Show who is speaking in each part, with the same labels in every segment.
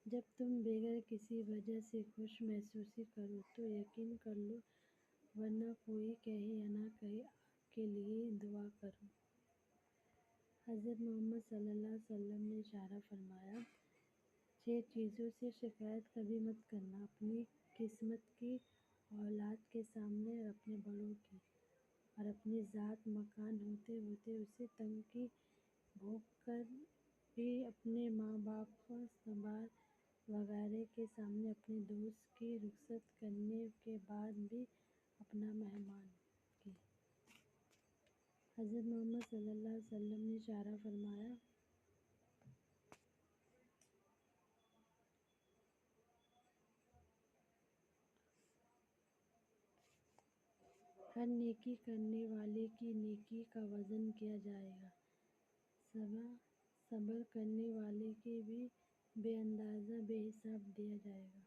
Speaker 1: جب تم بغیر کسی وجہ سے خوش محسوس کرو تو یقین کر لو، ورنہ کوئی کہے یا نہ کہے، آپ کے لیے دعا کروں۔ حضرت محمد صلی اللہ علیہ وسلم نے اشارہ فرمایا، 6 چیزوں سے شکایت کبھی مت کرنا: اپنی قسمت کی، اولاد کے سامنے اور اپنے بڑوں کی، اور اپنی ذات مکان ہوتے ہوتے اسے تنگ کی، بھوک کر بھی اپنے ماں باپ، سوال وغیرہ کے سامنے، اپنے دوست کی رخصت کرنے کے بعد بھی اپنا مہمان کی۔ حضرت محمد صلی اللہ علیہ وسلم نے اشارہ فرمایا، ہر نیکی کرنے والے کی نیکی کا وزن کیا جائے گا، صبر کرنے والے کی بھی بے اندازہ بے حساب دیا جائے گا۔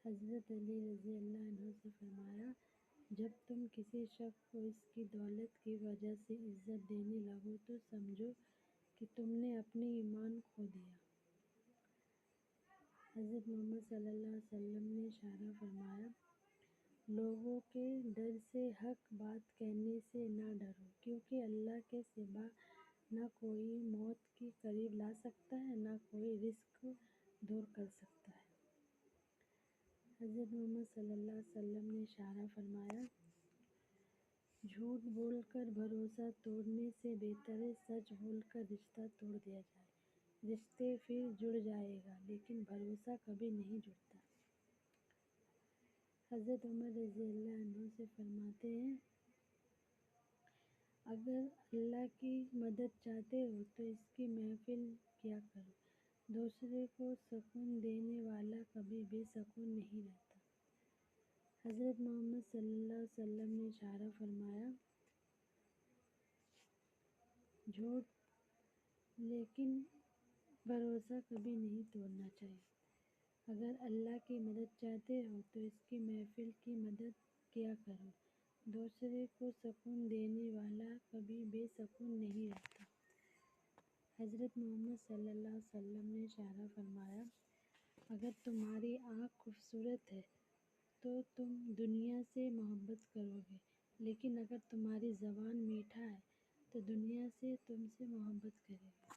Speaker 1: حضرت علی رضی اللہ عنہ سے فرمایا، جب تم کسی شخص کو اس کی دولت کی وجہ سے عزت دینے لگو تو سمجھو کہ تم نے اپنا ایمان کھو دیا۔ حضرت محمد صلی اللہ علیہ وسلم نے اشارہ فرمایا، لوگوں کے ڈر سے حق بات کہنے سے نہ ڈرو، کیونکہ اللہ کے سوا نہ کوئی موت کے قریب لا سکتا ہے، نہ کوئی رزق دور کر سکتا ہے۔ حضرت محمد صلی اللہ علیہ وسلم نے اشارہ فرمایا، جھوٹ بول کر بھروسہ توڑنے سے بہتر ہے سچ بول کر رشتہ توڑ دیا جائے۔ رشتے پھر جڑ جائیں گے لیکن بھروسہ کبھی نہیں جڑتا۔ حضرت عمر رضی اللہ عنہ سے فرماتے ہیں، اگر اللہ کی مدد چاہتے ہو تو اس کی محفل کیا کرو، دوسرے کو سکون دینے والا کبھی بے سکون نہیں رہتا۔ حضرت محمد صلی اللہ علیہ وسلم نے اشارہ فرمایا، جھوٹ لیکن بھروسہ کبھی نہیں توڑنا چاہیے۔ اگر اللہ کی مدد چاہتے ہو تو اس کی محفل کی مدد کیا کرو، دوسرے کو سکون دینے والا کبھی بے سکون نہیں رہتا۔ حضرت محمد صلی اللہ علیہ وسلم نے اشارہ فرمایا، اگر تمہاری آنکھ خوبصورت ہے تو تم دنیا سے محبت کرو گے، لیکن اگر تمہاری زبان میٹھا ہے تو دنیا تم سے محبت کرے گی۔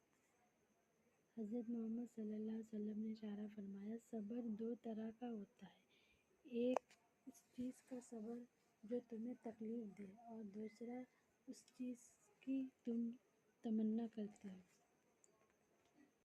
Speaker 1: حضرت محمد صلی اللہ علیہ وسلم نے اشارہ فرمایا، صبر 2 طرح کا ہوتا ہے، ایک اس چیز کا صبر جو تمہیں تکلیف دے اور دوسرا اس چیز کی تم تمنا کرتے ہو۔